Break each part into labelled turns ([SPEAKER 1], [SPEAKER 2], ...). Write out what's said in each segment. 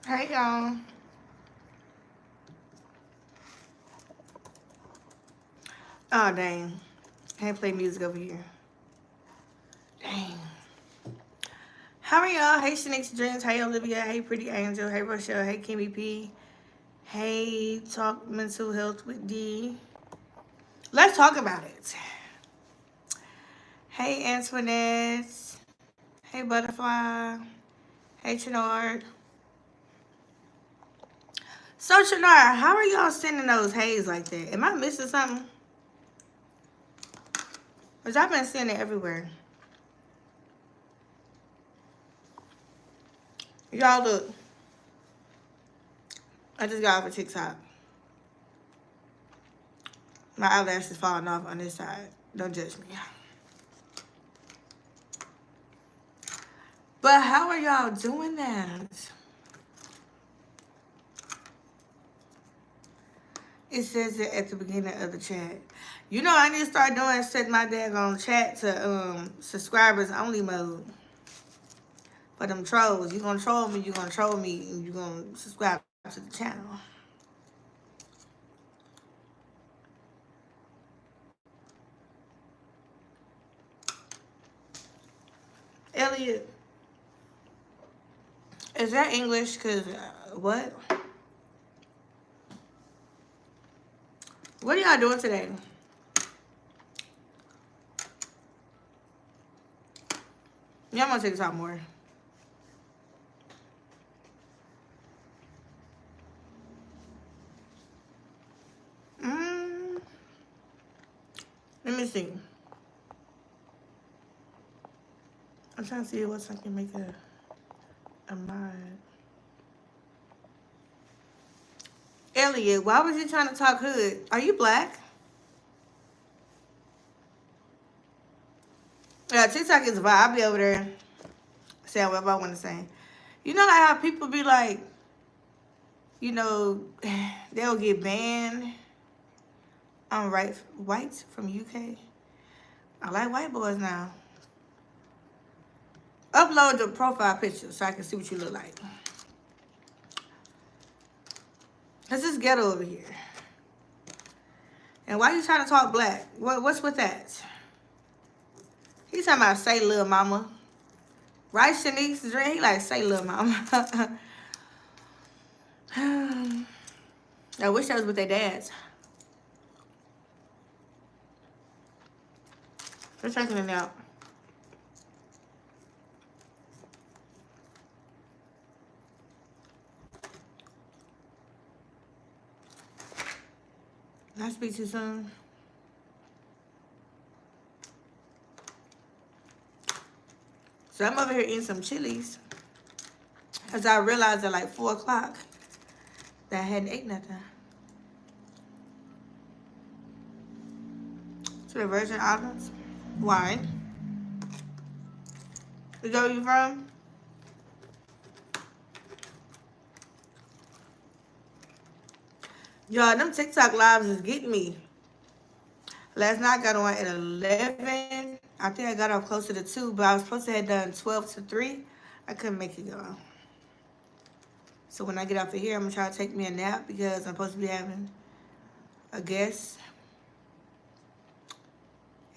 [SPEAKER 1] Hey, y'all. Oh, dang. Can't play music over here. Dang. How are y'all? Hey, Shanique's Dreams. Hey, Olivia. Hey, Pretty Angel. Hey, Rochelle. Hey, Kimmy P. Hey, Talk Mental Health with D. Let's talk about it. Hey, Antoinette. Hey, Butterfly. Hey, Chenard. So, Chenard, how are y'all sending those haze like that? Am I missing something? Because I've been seeing it everywhere. Y'all look. I just got off a TikTok. My eyelash is falling off on this side. Don't judge me. But how are y'all doing that? It says it at the beginning of the chat. You know I need to start doing set my daggone chat to subscribers only mode. For them trolls. You gonna troll me, you gonna troll me, and you gonna subscribe to the channel. Elliot, is that English? Cause what? What are y'all doing today? Yeah, I'm gonna take some more. Let me see. I'm trying to see what I can make a mod. Elliot, why was you trying to talk hood? Are you black? Yeah, TikTok is a vibe. I'll be over there saying whatever I want to say. You know like how people be like, you know, they'll get banned on whites from UK. I like white boys now. Upload your profile picture so I can see what you look like. Cause it's ghetto over here. And why you trying to talk black? What's with that? He's talking about say little mama. Right, Shanique's dream? He like say little mama. I wish that was with their dads. They're taking it out. Did I speak too soon? So I'm over here eating some chilies. Because I realized at like 4 o'clock that I hadn't ate nothing. To the Virgin Islands. Why? Is that where you from? Y'all, them TikTok lives is getting me. Last night I got on at 11. I think I got off closer to 2, but I was supposed to have done 12 to 3. I couldn't make it, y'all. So when I get off of here, I'm going to try to take me a nap because I'm supposed to be having a guest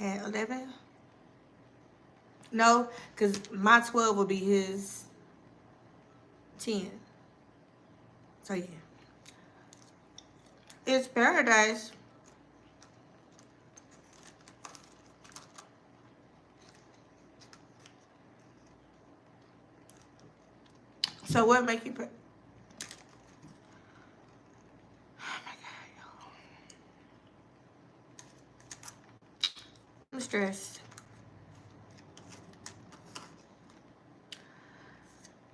[SPEAKER 1] at 11. No, because my 12 will be his 10. So, yeah. It's paradise. So what make you... Oh, my God, y'all. I'm stressed.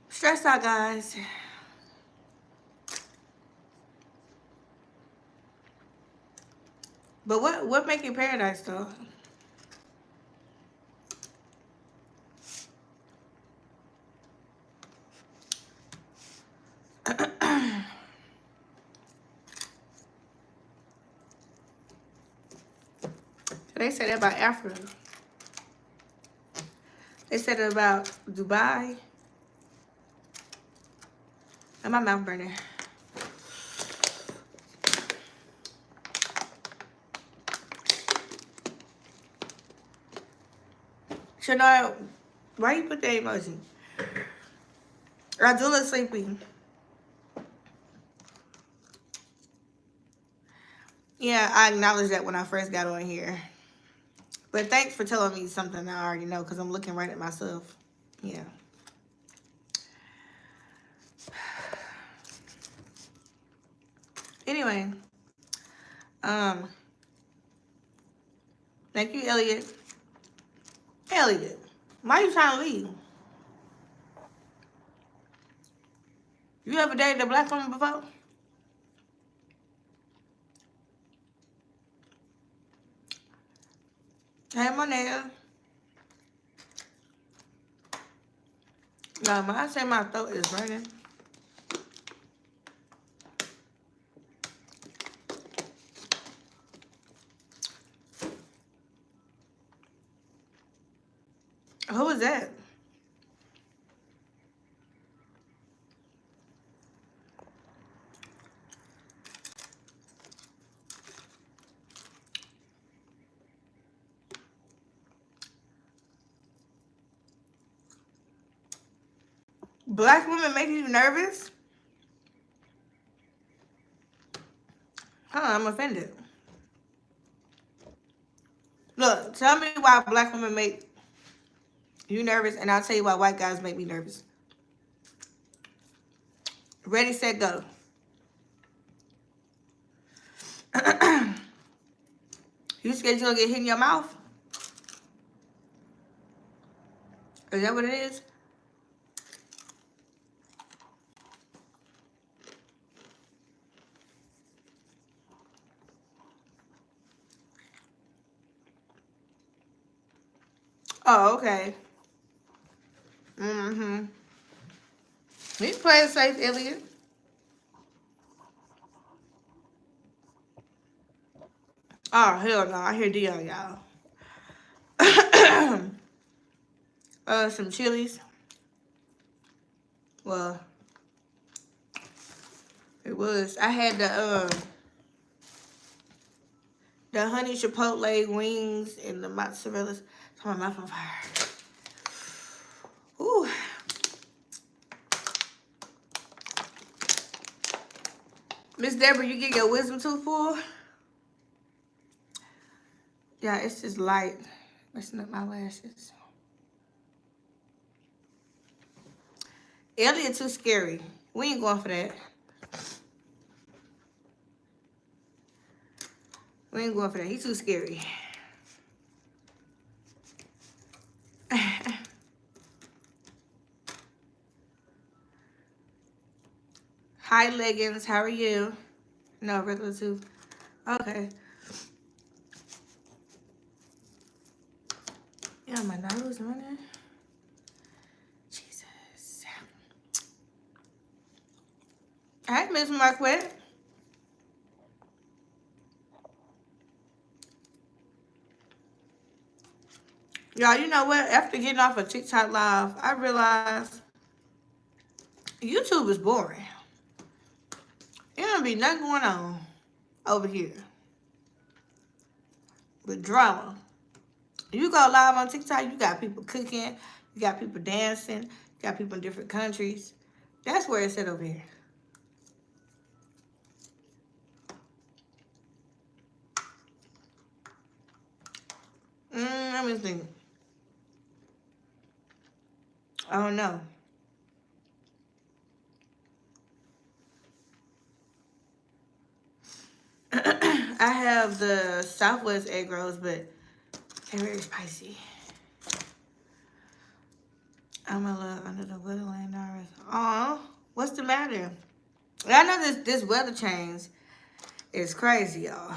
[SPEAKER 1] Stressed out, guys. But what make it paradise, though? They said that about Africa. They said it about Dubai. And my mouth burning. Shania, why you put that emoji? I do look sleepy. Yeah, I acknowledged that when I first got on here. But thanks for telling me something I already know, because I'm looking right at myself. Yeah. Anyway. Thank you, Elliot. Elliot, why you trying to leave? You ever dated a black woman before? Hey, my nigga. No, when I say my throat is burning. Who was that? Black women make you nervous? Huh, I'm offended. Look, tell me why black women make you nervous, and I'll tell you why white guys make me nervous. Ready, set, go. You scared you gonna get hit in your mouth? Is that what it is? Oh, okay. Mm-hmm. You play it safe, Elliot. Oh, hell no. I hear Dion, y'all. Some chilies. Well, it was. I had the honey chipotle wings and the mozzarella. It's my mouth on fire. Ooh. Miss Deborah, you get your wisdom tooth pulled? Yeah, it's just light. Messing up my lashes. Elliot too scary. We ain't going for that. We ain't going for that. He's too scary. Hi, leggings. How are you? No, regular tooth. Okay. Yeah, my nose running. Jesus. Hi, Miss Marquette. Y'all, you know what? After getting off of TikTok Live, I realized YouTube is boring. There don't be nothing going on over here with drama. You go live on TikTok, you got people cooking, you got people dancing, you got people in different countries. That's where it's at over here. Let me think. I don't know. I have the Southwest egg rolls, but they're very spicy. I'm a little under the weather laying down. Aw, what's the matter? I know this weather change is crazy, y'all.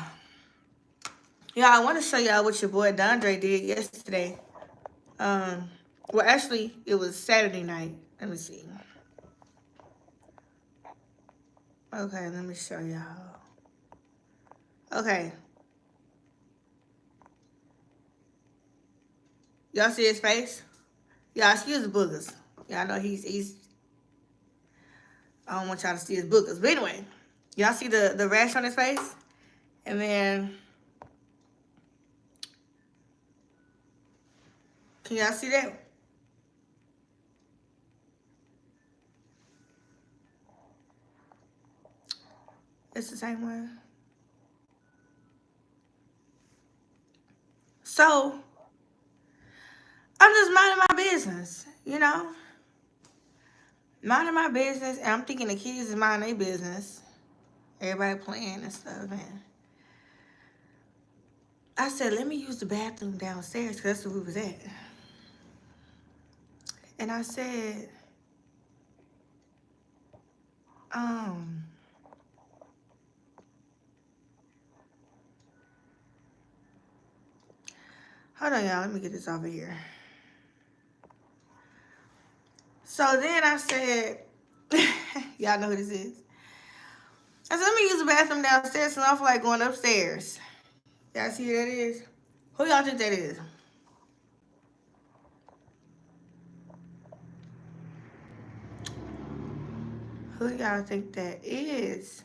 [SPEAKER 1] Y'all, I want to show y'all what your boy Dondre did yesterday. Well, actually, it was Saturday night. Let me see. Okay, let me show y'all. Okay. Y'all see his face? Y'all, excuse the boogers. Y'all know he's... I don't want y'all to see his boogers. But anyway, y'all see the rash on his face? And then, can y'all see that? It's the same one. So, I'm just minding my business, you know? Minding my business, and I'm thinking the kids is minding their business. Everybody playing and stuff, man. I said, let me use the bathroom downstairs, because that's where we was at. And I said, hold on, y'all. Let me get this over here. So then I said, y'all know who this is. I said, let me use the bathroom downstairs, and I feel like going upstairs. Y'all see who that is? Who y'all think that is? Who y'all think that is?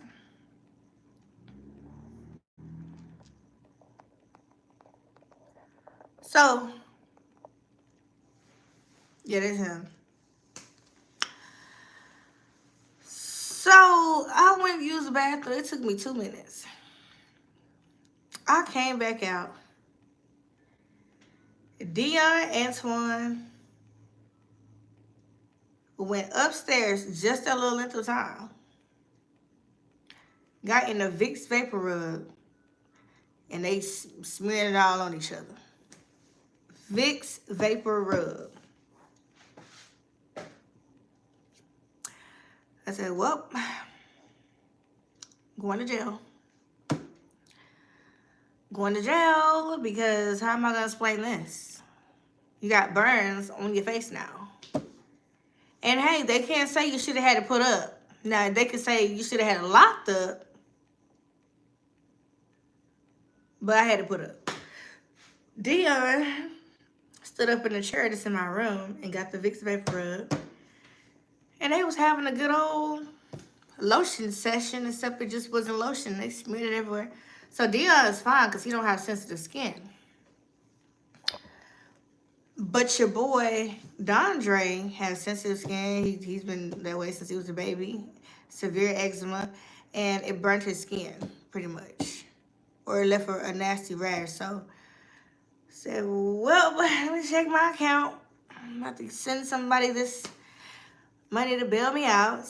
[SPEAKER 1] So, yeah, that's him. So, I went to use the bathroom. It took me 2 minutes. I came back out. Dion Antoine went upstairs just a little length of time. Got in the Vicks Vapor Rub. And they smeared it all on each other. Vicks Vapor Rub. I said, well, going to jail. Going to jail because how am I going to explain this? You got burns on your face now. And hey, they can't say you should have had it put up. Now, they could say you should have had it locked up. But I had it put up. Dion stood up in the chair that's in my room and got the Vicks Vapor Rub. And they was having a good old lotion session, except it just wasn't lotion. They smeared it everywhere. So Dion is fine because he don't have sensitive skin. But your boy, Dondre, has sensitive skin. He's been that way since he was a baby. Severe eczema. And it burnt his skin, pretty much. Or it left a nasty rash. So, I said, well, let me check my account. I'm about to send somebody this money to bail me out,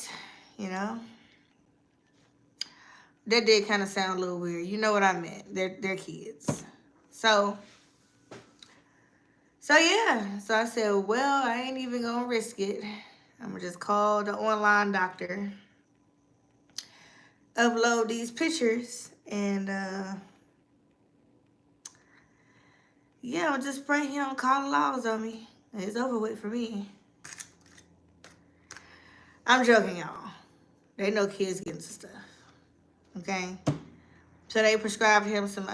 [SPEAKER 1] you know. That did kind of sound a little weird. You know what I meant. They're kids. So yeah. So I said, well, I ain't even going to risk it. I'm going to just call the online doctor. Upload these pictures. And, yeah, I'll just pray he don't call the laws on me. It's over with for me. I'm joking, y'all. They know kids get into stuff. Okay? So they prescribed him some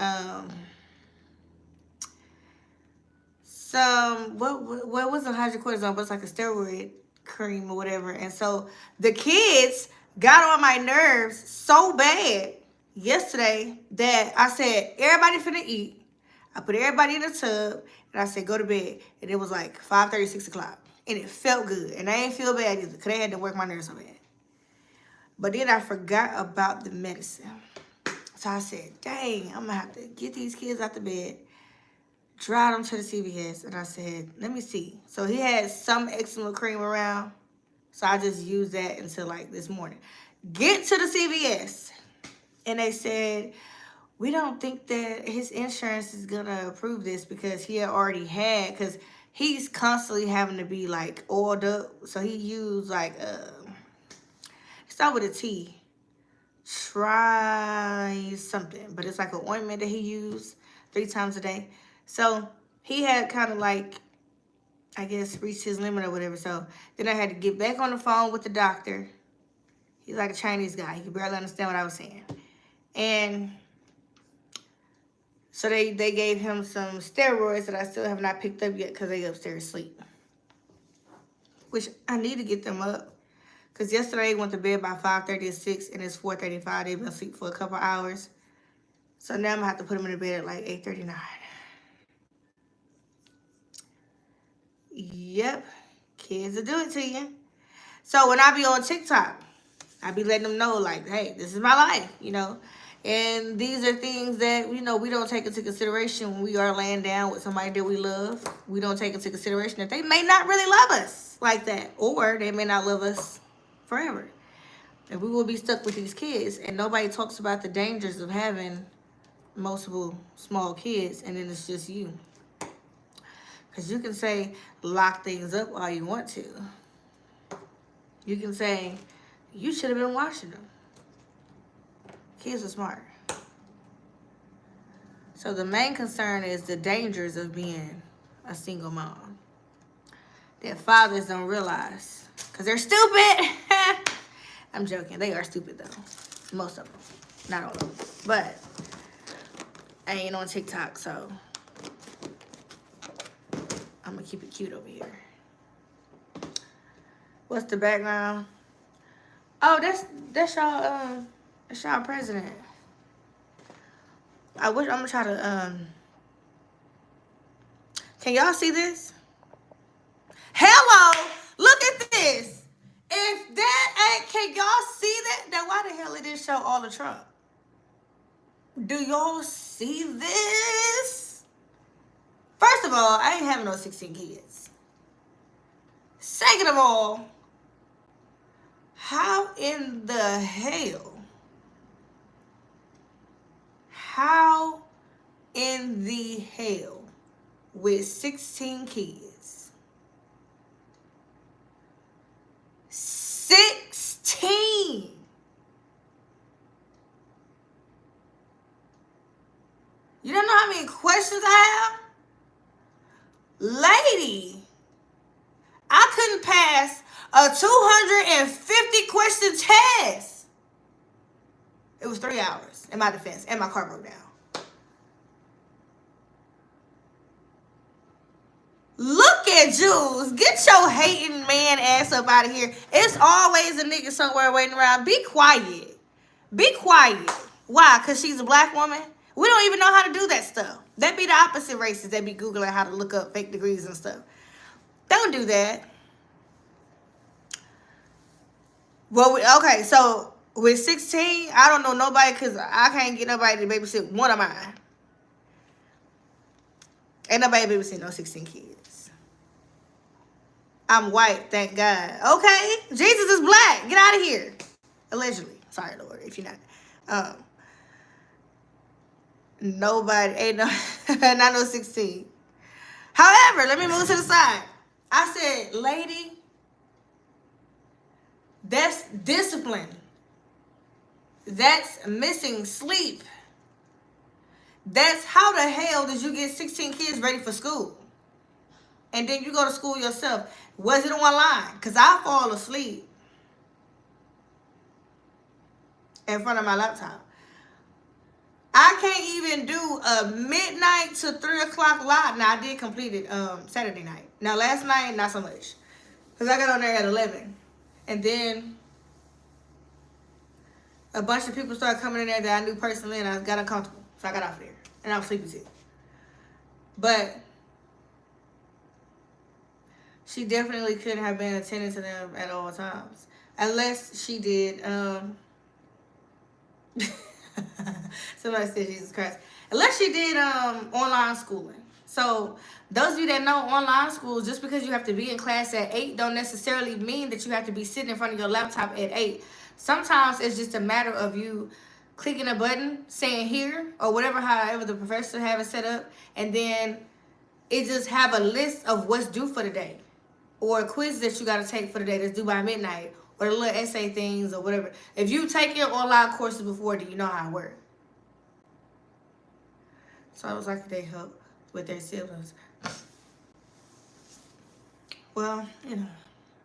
[SPEAKER 1] what wasn't hydrocortisone, but it's like a steroid cream or whatever. And so the kids got on my nerves so bad yesterday that I said, everybody finna eat. I put everybody in the tub and I said, go to bed. And it was like 5:30, 6 o'clock. And it felt good. And I ain't feel bad either because they had to work my nerves so bad. But then I forgot about the medicine. So I said, dang, I'm going to have to get these kids out the bed, drive them to the CVS. And I said, let me see. So he had some eczema cream around. So I just used that until like this morning. Get to the CVS. And they said, we don't think that his insurance is going to approve this because he had already had, because he's constantly having to be like oiled up. So he used like, start with a T. Try something. But it's like an ointment that he used 3 times a day. So he had kind of like, I guess, reached his limit or whatever. So then I had to get back on the phone with the doctor. He's like a Chinese guy. He could barely understand what I was saying. And so they gave him some steroids that I still have not picked up yet because they upstairs asleep. Which I need to get them up Because yesterday they went to bed by 5:36 and it's 4:35. They've been asleep for a couple hours. So now I'm going to have to put them in the bed at like 8:39. Yep. Kids will do it to you. So when I be on TikTok, I be letting them know, like, hey, this is my life, you know. And these are things that, you know, we don't take into consideration when we are laying down with somebody that we love. We don't take into consideration that they may not really love us like that. Or they may not love us forever. And we will be stuck with these kids. And nobody talks about the dangers of having multiple small kids. And then it's just you. Because you can say, lock things up all you want to. You can say, you should have been watching them. Kids are smart. So the main concern is the dangers of being a single mom. That fathers don't realize. Because they're stupid. I'm joking. They are stupid, though. Most of them. Not all of them. But I ain't on TikTok, so I'm going to keep it cute over here. What's the background? Oh, that's y'all president. I'm gonna try to can y'all see this? Hello, look at this. If that ain't, can y'all see that? Now why the hell it didn't show all of Trump? Do y'all see this? First of all, I ain't having no 16 kids. Second of all, how in the hell? How in the hell with 16 kids? 16! You don't know how many questions I have? Lady, I couldn't pass a 250 question test. It was 3 hours in my defense, and my car broke down. Look at Jules. Get your hating man ass up out of here. It's always a nigga somewhere waiting around. Be quiet. Be quiet. Why? Because she's a black woman? We don't even know how to do that stuff. That be the opposite races that be Googling how to look up fake degrees and stuff. Don't do that. Well, okay, so with 16, I don't know nobody because I can't get nobody to babysit one of mine. Ain't nobody babysit no 16 kids. I'm white, thank God. Okay, Jesus is black. Get out of here. Allegedly. Sorry, Lord, if you're not. Nobody, ain't no, not no 16. However, let me move to the side. I said, lady, that's discipline. That's missing sleep. That's how the hell did you get 16 kids ready for school? And then you go to school yourself. Was it online? Because I fall asleep in front of my laptop. I can't even do a midnight to 3 o'clock live. Now, I did complete it Saturday night. Now, last night, not so much. Because I got on there at 11. And then a bunch of people started coming in there that I knew personally, and I got uncomfortable. So I got off there. And I was sleepy too. But she definitely couldn't have been attending to them at all times. Unless she did... Somebody said Jesus Christ. Unless she did online schooling. So those of you that know online school, just because you have to be in class at 8 don't necessarily mean that you have to be sitting in front of your laptop at 8. Sometimes it's just a matter of you clicking a button, saying here, or whatever, however the professor have it set up, and then it just have a list of what's due for the day, or a quiz that you got to take for the day that's due by midnight, or the little essay things, or whatever. If you take your online courses before, do you know how it works? So I was like, they help with their siblings. Well, you know,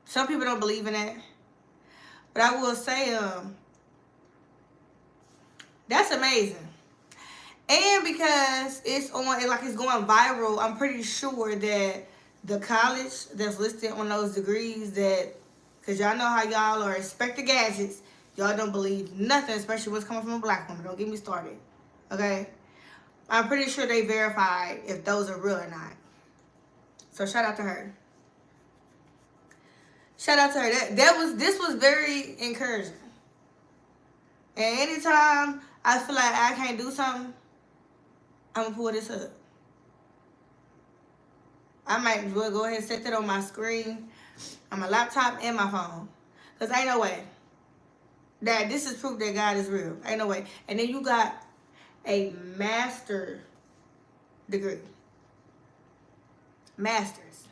[SPEAKER 1] some people don't believe in that. But I will say, that's amazing. And because it's on, like it's going viral, I'm pretty sure that the college that's listed on those degrees that Because y'all know how y'all are Inspector Gadgets. Y'all don't believe nothing, especially what's coming from a black woman. Don't get me started. Okay? I'm pretty sure they verified if those are real or not. So shout out to her. Shout out to her. This was very encouraging. And anytime I feel like I can't do something, I'm going to pull this up. I might as well go ahead and set that on my screen, on my laptop and my phone. Because ain't no way that this is proof that God is real. Ain't no way. And then you got a master degree. Masters.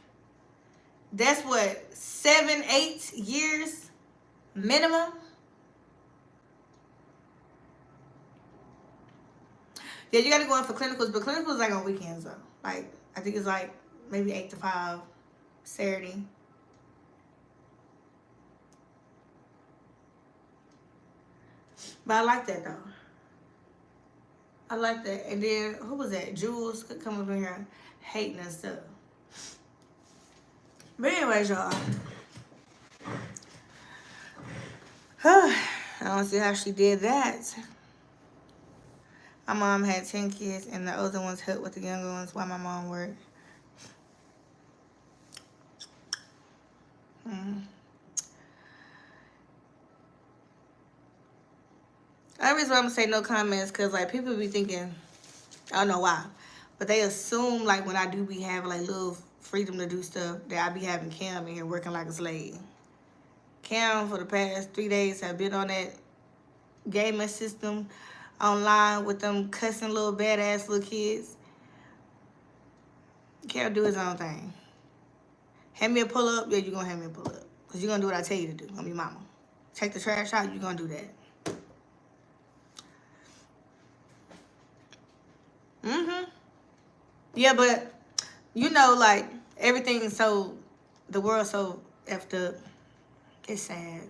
[SPEAKER 1] That's what, 7-8 years minimum? Yeah, you gotta go in for clinicals, but clinicals like on weekends though. Like, I think it's like maybe 8 to 5 Saturday. But I like that though. I like that. And then who was that? Jules could come up in here hating and stuff. But anyways, y'all. I don't see how she did that. My mom had 10 kids, and the older ones helped with the younger ones while my mom worked. I always want to say no comments because, like, people be thinking, I don't know why, but they assume, like, when I do be having, like, little freedom to do stuff, that I be having Cam in here working like a slave. Cam, for the past 3 days, have been on that gaming system online with them cussing little badass little kids. Cam do his own thing. Hand me a pull up, yeah, you gonna hand me a pull up. Because you're gonna do what I tell you to do. I'm your mama. Take the trash out, you're gonna do that. Yeah, but, you know, like, everything's so, the world's so effed up. It's sad.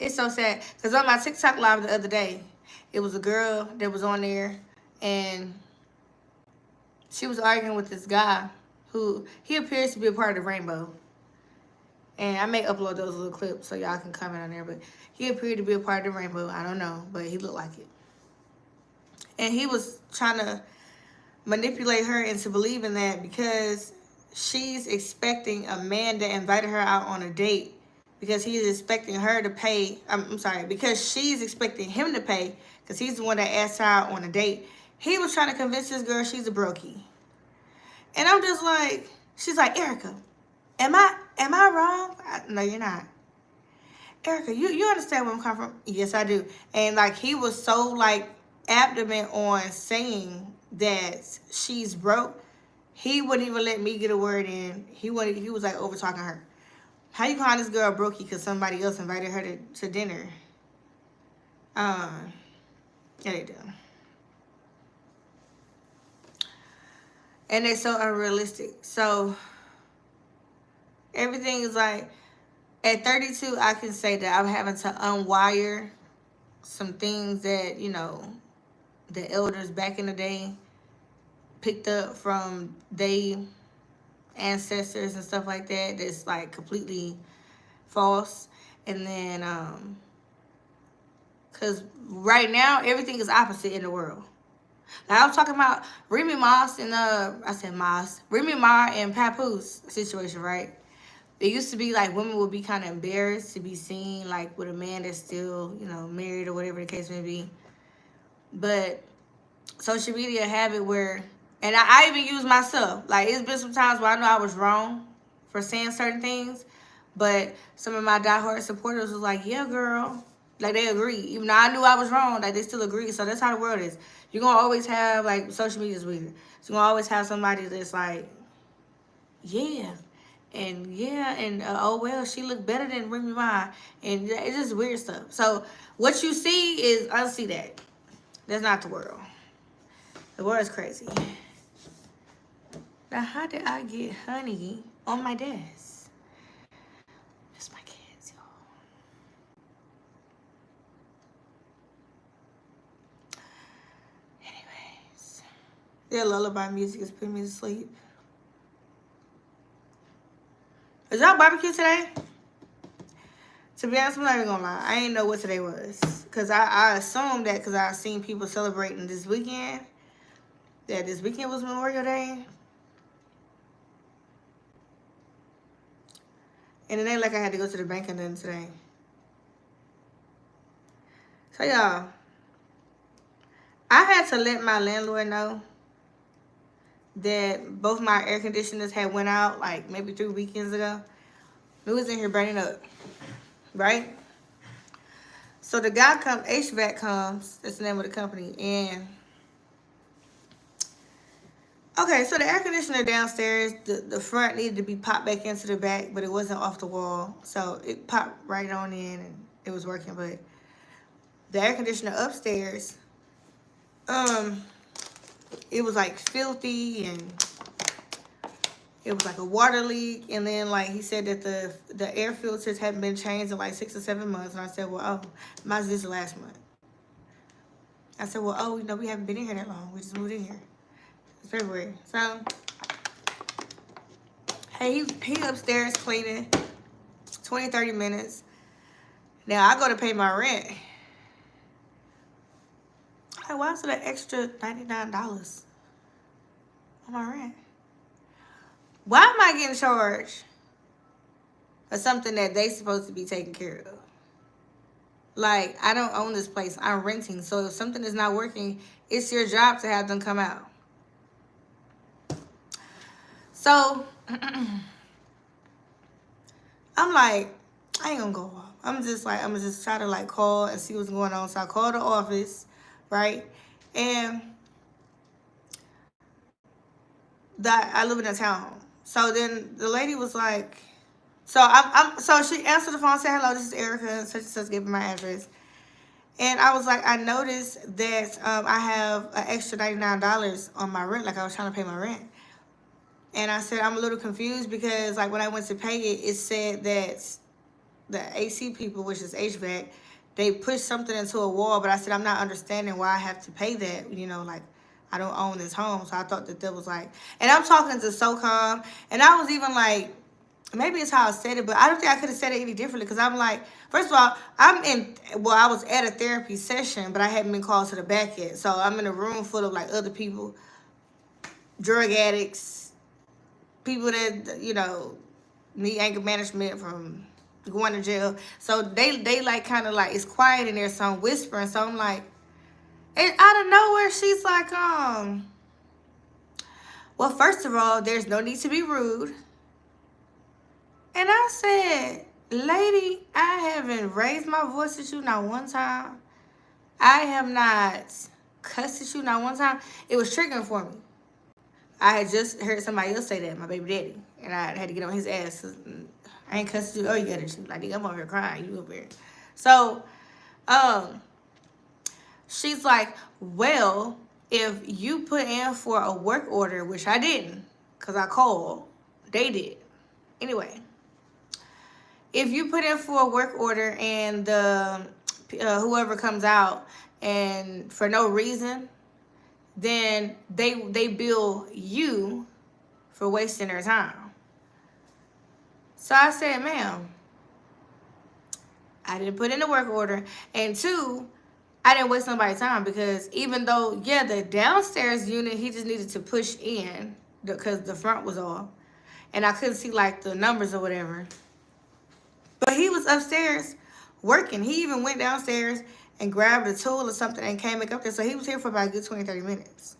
[SPEAKER 1] It's so sad. Because on my TikTok live the other day, it was a girl that was on there, and she was arguing with this guy who, he appears to be a part of the rainbow. And I may upload those little clips so y'all can comment on there, but he appeared to be a part of the rainbow. I don't know, but he looked like it. And he was trying to manipulate her into believing that because she's expecting a man that invited her out on a date, because he's expecting her to pay, because she's expecting him to pay, because he's the one that asked her out on a date. He was trying to convince this girl she's a brokey. And I'm just like, she's like, Erica, am I wrong? No, you're not. Erica, you understand where I'm coming from? Yes, I do. And like, he was so like adamant on saying that she's broke, he wouldn't even let me get a word in. He was like over talking her. How you calling this girl brokey because somebody else invited her to dinner? Yeah, they do. And they're so unrealistic. So everything is like, at 32, I can say that I'm having to unwire some things that, you know, the elders back in the day picked up from their ancestors and stuff like that. That's like completely false. And then, because right now, everything is opposite in the world. Like I was talking about Remy Moss and, Remy Ma and Papoose situation, right? It used to be like women would be kind of embarrassed to be seen like with a man that's still, you know, married or whatever the case may be. But social media have it where, and I even use myself. Like, it's been some times where I know I was wrong for saying certain things, but some of my diehard supporters was like, yeah, girl. Like, they agree. Even though I knew I was wrong, like, they still agree. So that's how the world is. You're going to always have, like, social media is weird. So you're going to always have somebody that's like, yeah. And, yeah, and, oh, well, she looked better than Remy Ma. And it's just weird stuff. So what you see is, unsee that. That's not the world. The world is crazy. Now, how did I get honey on my desk? That's my kids, y'all. Anyways. Their lullaby music is putting me to sleep. Is y'all barbecue today? To be honest, I'm not even gonna lie. I ain't know what today was. Because I assumed that because I seen people celebrating this weekend, that this weekend was Memorial Day. And it ain't like I had to go to the bank or nothing today. So, y'all, I had to let my landlord know that both my air conditioners had went out like maybe 3 weekends ago. It was in here burning up, right? So the guy comes, HVAC comes, that's the name of the company, and okay, so the air conditioner downstairs, the front needed to be popped back into the back, but it wasn't off the wall. So it popped right on in and it was working. But the air conditioner upstairs, it was like filthy and it was like a water leak. And then like he said that the air filters hadn't been changed in like 6 or 7 months. And I said, well, oh, mine's this last month. I said, well, oh, we haven't been in here that long. We just moved in here. February. So, hey, he upstairs cleaning 20, 30 minutes. Now, I go to pay my rent. Like, why is it an extra $99 on my rent? Why am I getting charged for something that they supposed to be taking care of? Like, I don't own this place. I'm renting. So, if something is not working, it's your job to have them come out. So, I'm like, I ain't gonna go off. I'm gonna just try to like call and see what's going on. So I called the office, right? And I live in a townhome. So then the lady was like, so she answered the phone, said, hello, this is Erica, and such, gave me my address. And I was like, I noticed that I have an extra $99 on my rent, like I was trying to pay my rent. And I said, I'm a little confused because, like, when I went to pay it, it said that the AC people, which is HVAC, they pushed something into a wall. But I said, I'm not understanding why I have to pay that. Like, I don't own this home. So I thought that was like, and I'm talking to SOCOM. And I was even like, maybe it's how I said it, but I don't think I could have said it any differently. Because I'm like, first of all, I was at a therapy session, but I hadn't been called to the back yet. So I'm in a room full of, like, other people, drug addicts, people that, need anger management from going to jail. So they like kind of like, it's quiet in there, so I'm whispering. So I'm like, and out of nowhere, she's like, well, first of all, there's no need to be rude. And I said, lady, I haven't raised my voice at you not one time. I have not cussed at you not one time. It was triggering for me. I had just heard somebody else say that, my baby daddy. And I had to get on his ass. I ain't cussing you. Oh, you got it. Like, I'm over here crying. You over here. So, she's like, well, if you put in for a work order, which I didn't, because I called. They did. Anyway, if you put in for a work order and the whoever comes out and for no reason, then they bill you for wasting their time. So I said, ma'am, I didn't put in the work order. And 2, I didn't waste nobody's time because even though, yeah, the downstairs unit, he just needed to push in because the front was off. And I couldn't see, like, the numbers or whatever. But he was upstairs working. He even went downstairs and grabbed a tool or something and came back up there. So he was here for about a good 20, 30 minutes.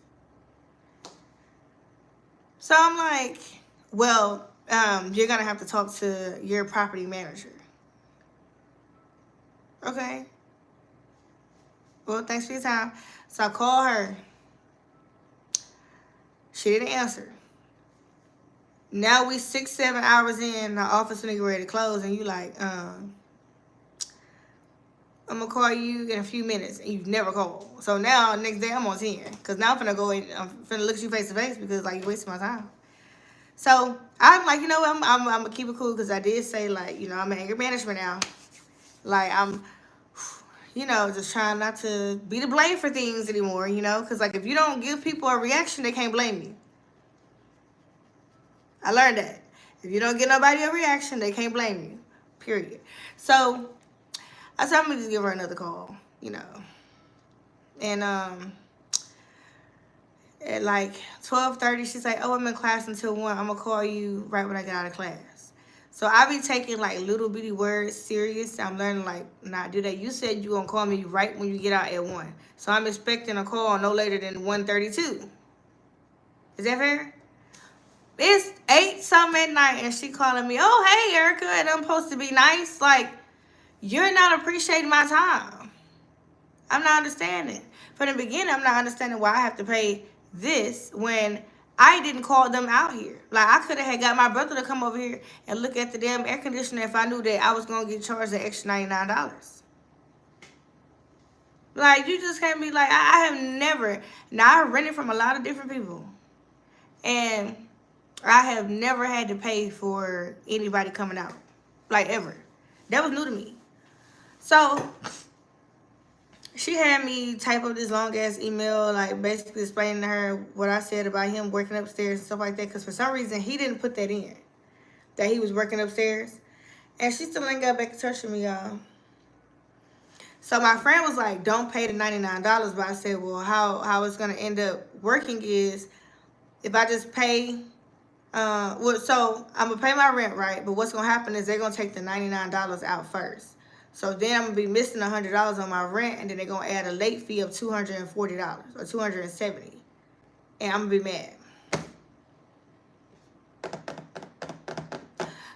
[SPEAKER 1] So I'm like, well, you're going to have to talk to your property manager. Okay. Well, thanks for your time. So I called her. She didn't answer. Now we 6, 7 hours in, the office when they get ready to close, and you like, I'm going to call you in a few minutes, and you've never called. So now, next day, I'm on 10. Because now I'm finna go in, I'm finna look at you face to face because, like, you're wasting my time. So I'm like, you know what, I'm going to keep it cool because I did say, like, I'm in anger management now. Like, I'm, just trying not to be the blame for things anymore, Because, like, if you don't give people a reaction, they can't blame you. I learned that. If you don't get nobody a reaction, they can't blame you. period. So I said, I'm going to just give her another call, you know. And at like 12:30, she's like, oh, I'm in class until 1. I'm going to call you right when I get out of class. So I be taking like little bitty words serious. I'm learning like not do that. You said you going to call me right when you get out at 1. So I'm expecting a call no later than 1:32. Is that fair? It's 8 something at night and she calling me, oh, hey, Erica, and I'm supposed to be nice. Like, you're not appreciating my time. I'm not understanding. From the beginning, I'm not understanding why I have to pay this when I didn't call them out here. Like, I could have had got my brother to come over here and look at the damn air conditioner if I knew that I was going to get charged an extra $99. Like, you just can't be like, I have never. Now, I rented from a lot of different people. And I have never had to pay for anybody coming out. Like, ever. That was new to me. So she had me type up this long-ass email, like, basically explaining to her what I said about him working upstairs and stuff like that. Because for some reason, he didn't put that in. That he was working upstairs. And she still ain't got back in touch with me, y'all. So my friend was like, don't pay the $99. But I said, well, how it's going to end up working is if I just pay... so I'm going to pay my rent, right? But what's going to happen is they're going to take the $99 out first. So then I'm going to be missing $100 on my rent, and then they're going to add a late fee of $240 or $270. And I'm going to be mad.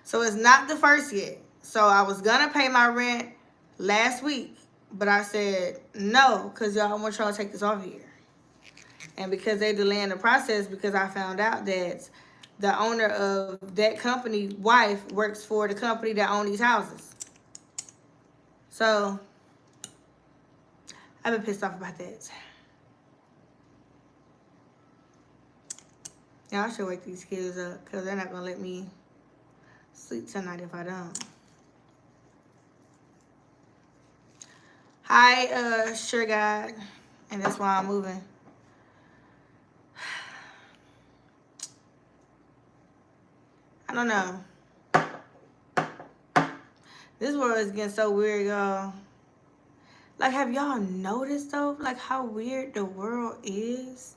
[SPEAKER 1] So it's not the first yet. So I was going to pay my rent last week, but I said no, because y'all want y'all to take this off here. And because they delaying the process, because I found out that the owner of that company, wife, works for the company that owns these houses. So I've been pissed off about that. Yeah, I should wake these kids up because they're not going to let me sleep tonight if I don't. Hi, sure God. And that's why I'm moving. I don't know. This world is getting so weird, y'all. Like, have y'all noticed, though, like, how weird the world is?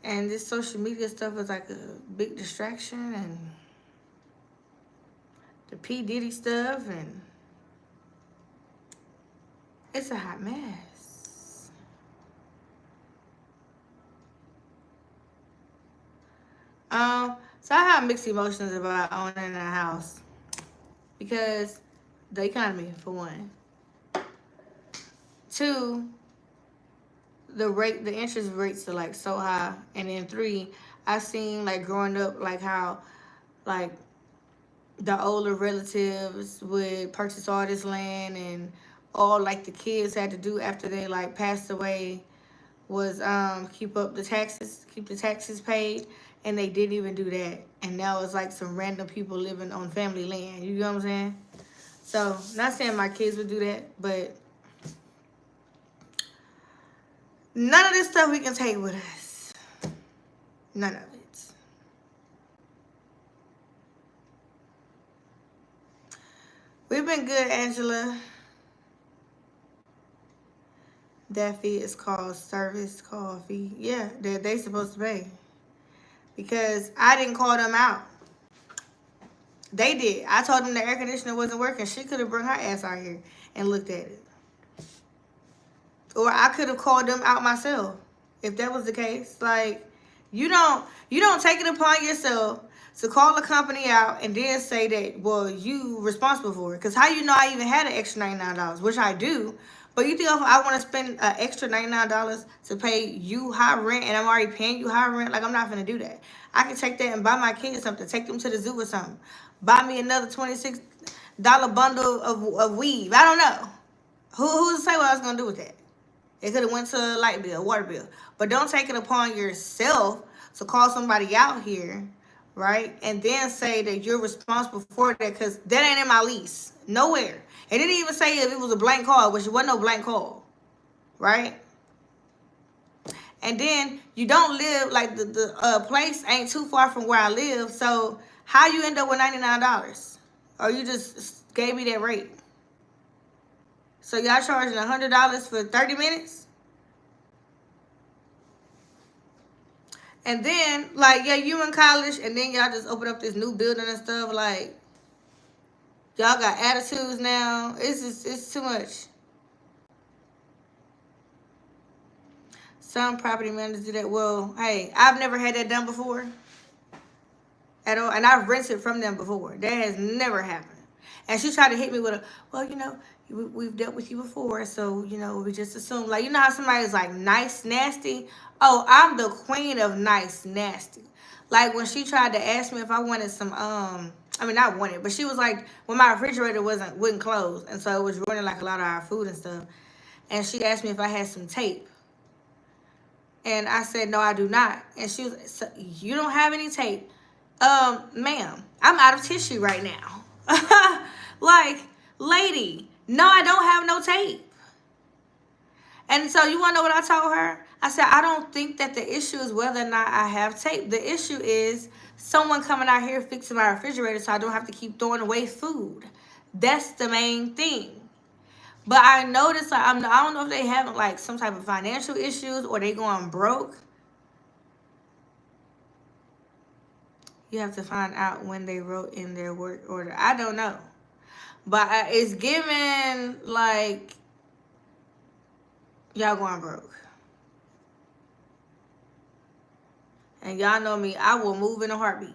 [SPEAKER 1] And this social media stuff is, like, a big distraction. And the P. Diddy stuff. And it's a hot mess. So I have mixed emotions about owning a house. Because the economy, for one. 2, the interest rates are like so high. And then 3, I seen like growing up like how like the older relatives would purchase all this land and all like the kids had to do after they like passed away was keep the taxes paid, and they didn't even do that. And now it's like some random people living on family land. You know what I'm saying? So, not saying my kids would do that, but none of this stuff we can take with us. None of it. We've been good, Angela. That fee is called service call fee. Yeah, they supposed to pay. Because I didn't call them out. They did. I told them the air conditioner wasn't working. She could have brought her ass out here and looked at it. Or I could have called them out myself if that was the case. Like, you don't take it upon yourself to call a company out and then say that, well, you responsible for it. Because how you know I even had an extra $99, which I do. But you think if I want to spend an extra $99 to pay you high rent and I'm already paying you high rent, like, I'm not going to do that. I can take that and buy my kids something, take them to the zoo or something. Buy me another $26 bundle of weave. I don't know. Who's to say what I was going to do with that? It could have went to a light bill, water bill. But don't take it upon yourself to call somebody out here, right? And then say that you're responsible for that, because that ain't in my lease. Nowhere. It didn't even say if it was a blank call, which it wasn't no blank call, right? And then you don't live, like the place ain't too far from where I live. So how you end up with $99? Or you just gave me that rate? So y'all charging $100 for 30 minutes? And then, like, yeah, you in college, and then y'all just open up this new building and stuff. Like, y'all got attitudes now. It's too much. Some property managers do that. Well, hey, I've never had that done before at all. And I've rented from them before. That has never happened. And she tried to hit me with a, well, you know, we've dealt with you before, so, you know, we just assume. Like, you know how somebody's like nice, nasty? Oh, I'm the queen of nice, nasty. Like, when she tried to ask me if I wanted some, I mean, not wanted, but she was like, well, my refrigerator wouldn't close. And so it was ruining, like, a lot of our food and stuff. And she asked me if I had some tape. And I said, no, I do not. And she was, so you don't have any tape? Ma'am, I'm out of tissue right now. Like, lady, no, I don't have no tape. And so you want to know what I told her? I said, I don't think that the issue is whether or not I have tape. The issue is someone coming out here fixing my refrigerator so I don't have to keep throwing away food. That's the main thing. But I noticed, like, I don't know if they having, like, some type of financial issues or they going broke. You have to find out when they wrote in their work order. I don't know. But it's given, like, y'all going broke. And y'all know me, I will move in a heartbeat.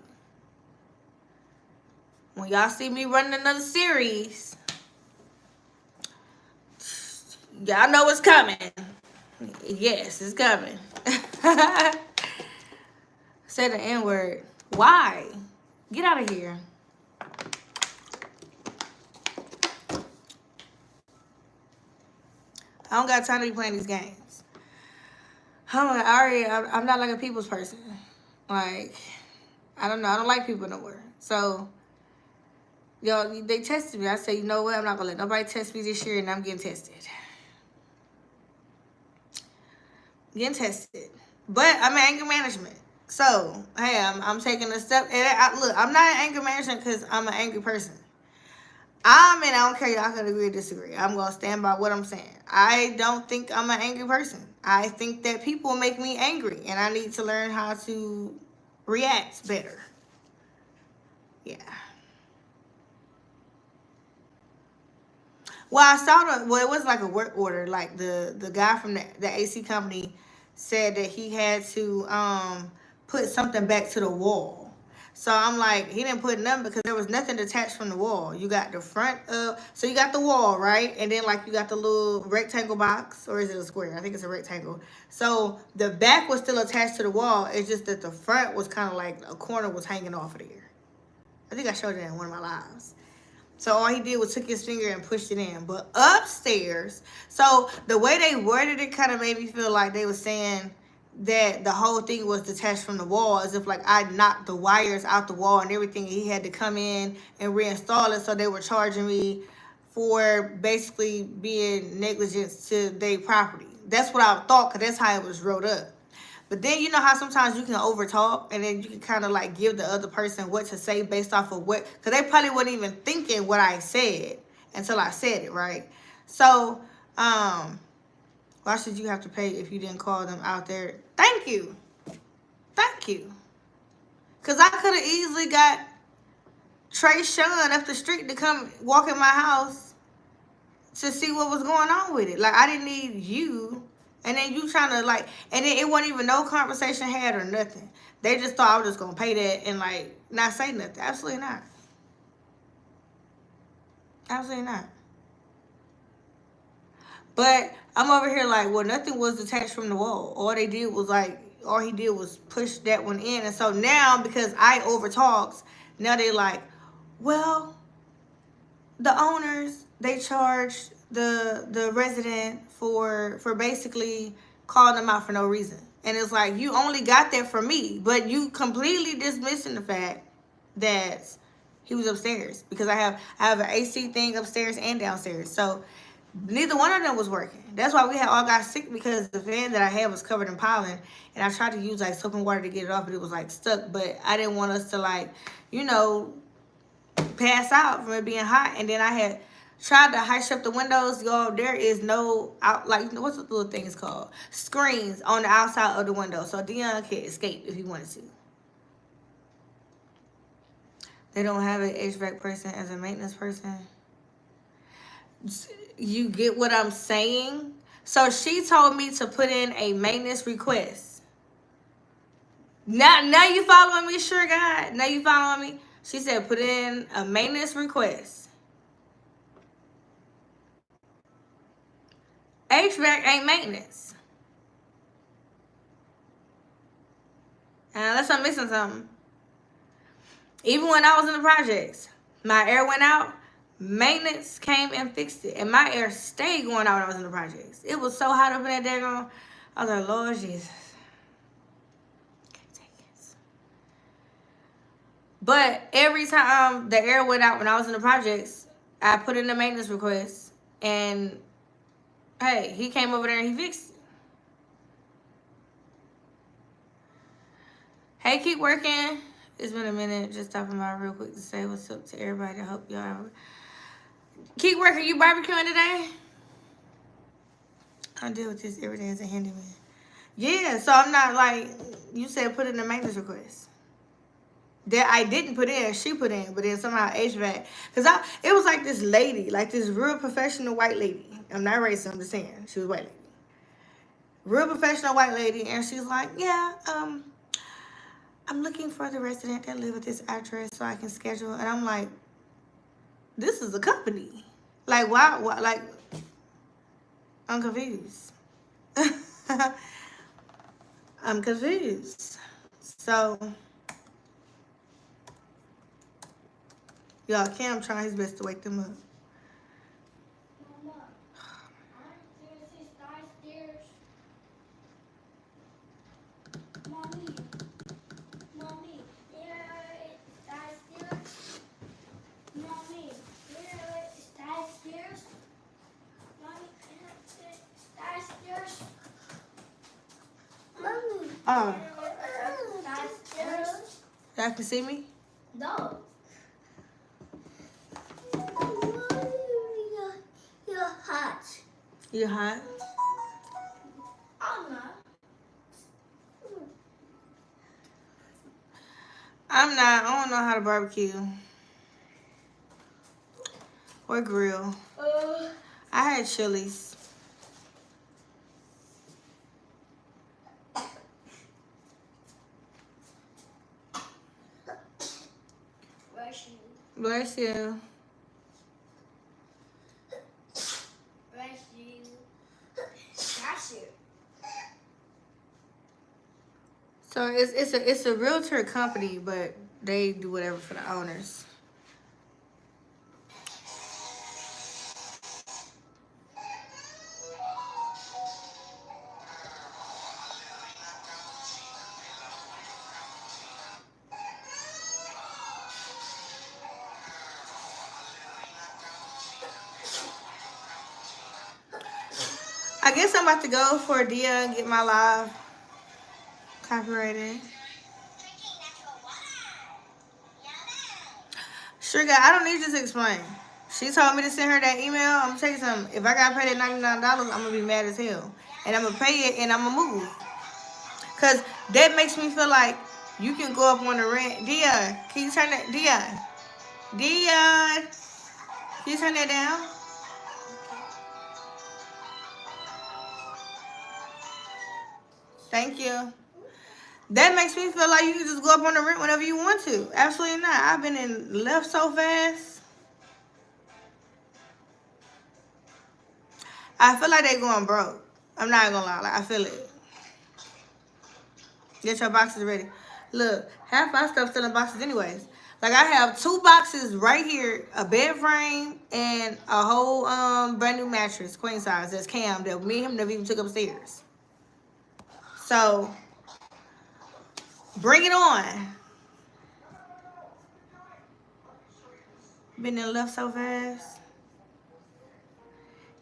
[SPEAKER 1] When y'all see me running another series, y'all know what's coming. Yes, it's coming. Say the N-word. Why? Get out of here. I don't got time to be playing these games. I'm not like a people's person. Like, I don't know. I don't like people no more. So, yo, they tested me. I said, you know what? I'm not going to let nobody test me this year, and I'm getting tested. Getting tested. But I'm in anger management. So, hey, I'm taking a step. And look, I'm not in anger management because I'm an angry person. I don't care. Y'all can agree or disagree. I'm going to stand by what I'm saying. I don't think I'm an angry person. I think that people make me angry, and I need to learn how to react better. Yeah. Well, I saw it was like a work order. Like the guy from the AC company said that he had to put something back to the wall. So I'm like, he didn't put nothing because there was nothing detached from the wall. You got the front of, so you got the wall, right? And then like you got the little rectangle box, or is it a square? I think it's a rectangle. So the back was still attached to the wall. It's just that the front was kind of like a corner was hanging off of there. I think I showed it in one of my lives. So all he did was took his finger and pushed it in. But upstairs, so the way they worded it kind of made me feel like they were saying that the whole thing was detached from the wall, as if like I knocked the wires out the wall and everything. He had to come in and reinstall it, so they were charging me for basically being negligent to their property. That's what I thought, because that's how it was wrote up. But then you know how sometimes you can overtalk, and then you can kind of like give the other person what to say based off of what, because they probably weren't even thinking what I said until I said it, right? So, why should you have to pay if you didn't call them out there? Thank you. Thank you. Because I could have easily got Trey Sean up the street to come walk in my house to see what was going on with it. Like, I didn't need you. And then you trying to, like, and then it wasn't even no conversation had or nothing. They just thought I was just going to pay that and, like, not say nothing. Absolutely not. Absolutely not. But I'm over here like, well, nothing was detached from the wall. All he did was push that one in. And so now, because I overtalked, now they like, well, the owners, they charged the resident for basically calling them out for no reason. And it's like, you only got that from me, but you completely dismissing the fact that he was upstairs, because I have an AC thing upstairs and downstairs. So neither one of them was working. That's why we had all got sick, because the fan that I had was covered in pollen, and I tried to use like soap and water to get it off, but it was like stuck. But I didn't want us to, like, you know, pass out from it being hot. And then I had tried to high shut the windows. Yo, there is no out, like, what's the little thing is called? Screens on the outside of the window. So Dion could escape if he wanted to. They don't have an HVAC person as a maintenance person. You get what I'm saying? So she told me to put in a maintenance request. Now you following me, sure God? Now you following me? She said put in a maintenance request. HVAC ain't maintenance. Unless I'm missing something. Even when I was in the projects, my air went out, maintenance came and fixed it. And my air stayed going out when I was in the projects. It was so hot up in that daggone. I was like, Lord Jesus. Can't take it. But every time the air went out when I was in the projects, I put in a maintenance request. And, hey, he came over there and he fixed it. Hey, keep working. It's been a minute. Just stopping by real quick to say what's up to everybody. I hope y'all have... Keep working. You barbecuing today? I deal with this every day as a handyman. Yeah, so I'm not like... You said put in a maintenance request. That I didn't put in. She put in. But then somehow HVAC. Because it was like this lady. Like this real professional white lady. I'm not racist. I'm just saying. She was white lady. Real professional white lady. And she's like, yeah, I'm looking for the resident that live at this address so I can schedule. And I'm like, this is a company. Like, why like, I'm confused. I'm confused. So, y'all, Cam trying his best to wake them up. Oh. Y'all can see me?
[SPEAKER 2] No. You're hot.
[SPEAKER 1] You hot?
[SPEAKER 2] I'm not.
[SPEAKER 1] I'm not. I don't know how to barbecue. Or grill. I had Chili's. Bless you.
[SPEAKER 2] Bless you. Bless you.
[SPEAKER 1] So it's a realtor company, but they do whatever for the owners. I guess I'm about to go for a Dia and get my live copyrighted. Sure, God, I don't need you to explain. She told me to send her that email. I'm gonna tell you something. If I gotta pay that $99, I'm gonna be mad as hell. And I'm gonna pay it and I'm gonna move. Cause that makes me feel like you can go up on the rent. Dion, can you turn that? Dion, can you turn that down? Thank you. That makes me feel like you can just go up on the rent whenever you want to. Absolutely not. I've been in left so fast. I feel like they going broke. I'm not gonna lie. Like, I feel it. Get your boxes ready. Look, half my stuff still in boxes anyways. Like, I have 2 boxes right here, a bed frame and a whole brand new mattress, queen size, that's Cam, that me and him never even took upstairs. So, bring it on. Been in left so fast.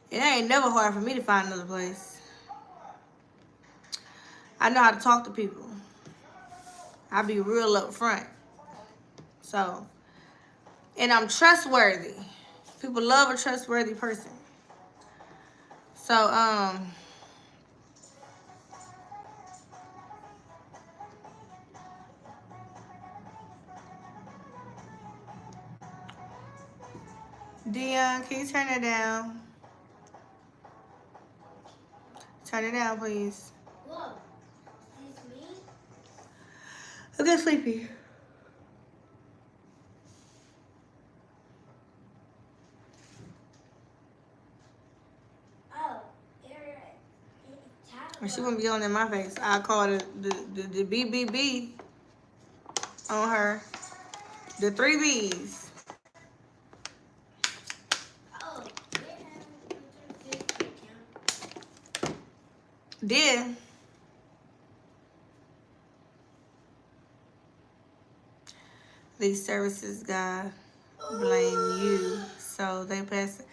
[SPEAKER 1] It ain't never hard for me to find another place. I know how to talk to people. I be real up front. So, And I'm trustworthy. People love a trustworthy person. So, Dion, can you turn it down? Turn it down, please.
[SPEAKER 2] Whoa. Is this me?
[SPEAKER 1] I'm getting sleepy.
[SPEAKER 2] Oh,
[SPEAKER 1] She wouldn't be on in my face. I call the BBB on her. The 3 B's.
[SPEAKER 2] Oh,
[SPEAKER 1] Did. These services, God, blame you. So they pass.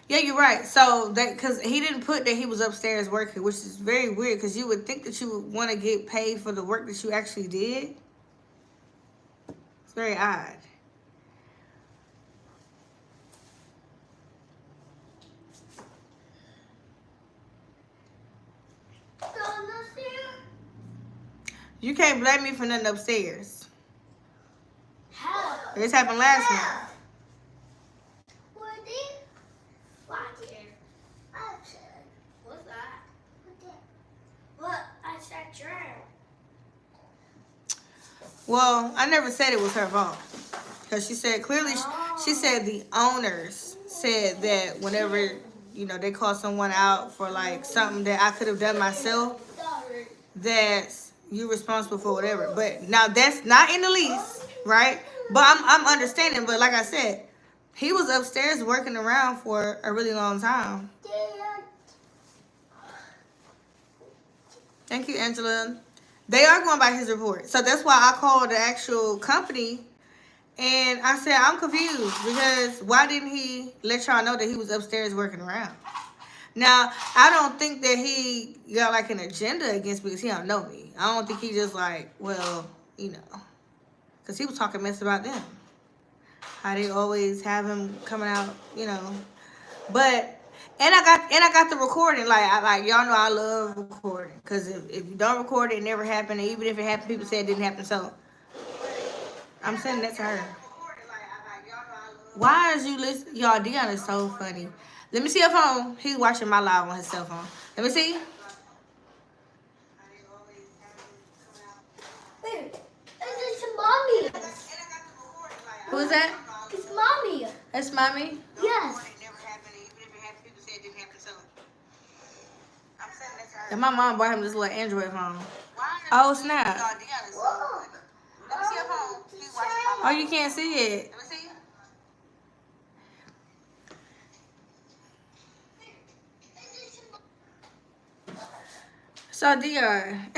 [SPEAKER 1] Yeah, you're right. So that because he didn't put that he was upstairs working, which is very weird. Because you would think that you would want to get paid for the work that you actually did. It's very odd. You can't blame me for nothing upstairs.
[SPEAKER 2] How?
[SPEAKER 1] This happened last month.
[SPEAKER 2] What's that? What? I said drown.
[SPEAKER 1] Well, I never said it was her fault. Because she said clearly, she said the owners said that whenever, you know, they call someone out for like something that I could have done myself, that you're responsible for whatever. But now that's not in the lease, right? But I'm understanding. But like I said, he was upstairs working around for a really long time. Thank you, Angela. They are going by his report. So that's why I called the actual company and I said, I'm confused because why didn't he let y'all know that he was upstairs working around? Now, I don't think that he got like an agenda against me because he don't know me. I don't think he just like, well, you know, because he was talking mess about them. How they always have him coming out, you know. But and I got the recording. Like y'all know I love recording because if you don't record it, it never happened. And even if it happened, people say it didn't happen. So I'm sending that to her. Why is you listen? Y'all, Dion is so funny. Let me see her phone. He's watching my live on his cell phone. Let me see.
[SPEAKER 2] Wait, it's mommy.
[SPEAKER 1] Who is that?
[SPEAKER 2] It's mommy.
[SPEAKER 1] That's mommy?
[SPEAKER 2] Yes.
[SPEAKER 1] And my mom bought him this little Android phone. Oh, snap. Oh, you can't see it. So, Dion.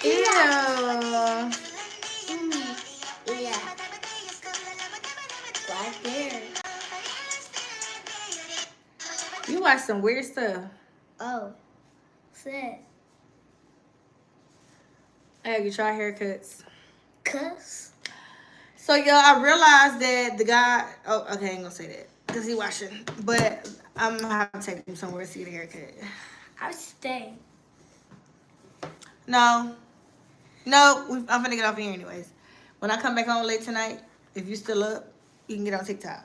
[SPEAKER 1] Ew.
[SPEAKER 2] Yeah. Right there.
[SPEAKER 1] You watch some weird stuff.
[SPEAKER 2] Oh. Sis.
[SPEAKER 1] I gotta get y'all haircuts.
[SPEAKER 2] Cuss.
[SPEAKER 1] So, y'all, I realized that the guy... Oh, okay, I ain't gonna say that. Because he watching. But I'm gonna have to take him somewhere to get a haircut.
[SPEAKER 2] I'll stay.
[SPEAKER 1] No, I'm gonna get off here anyways. When I come back home late tonight, if you still up, you can get on TikTok.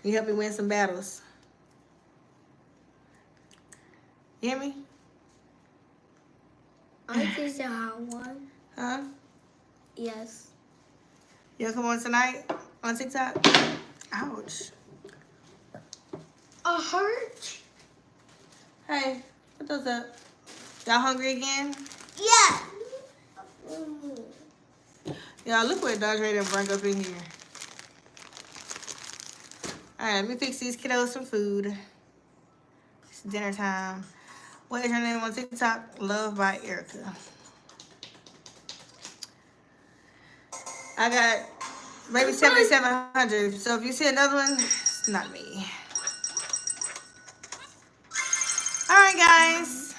[SPEAKER 1] You help me win some battles. You hear me?
[SPEAKER 2] I think I have one.
[SPEAKER 1] Huh?
[SPEAKER 2] Yes.
[SPEAKER 1] You'll come on tonight on TikTok? Ouch.
[SPEAKER 2] I hurt.
[SPEAKER 1] Hey, what those up? Y'all hungry again?
[SPEAKER 2] Yeah.
[SPEAKER 1] Y'all, look what Dodre done brought up in here. Alright, let me fix these kiddos some food. It's dinner time. What is your name on TikTok? Luvd By Erica. I got maybe 7,700. So if you see another one, it's not me. Alright, guys.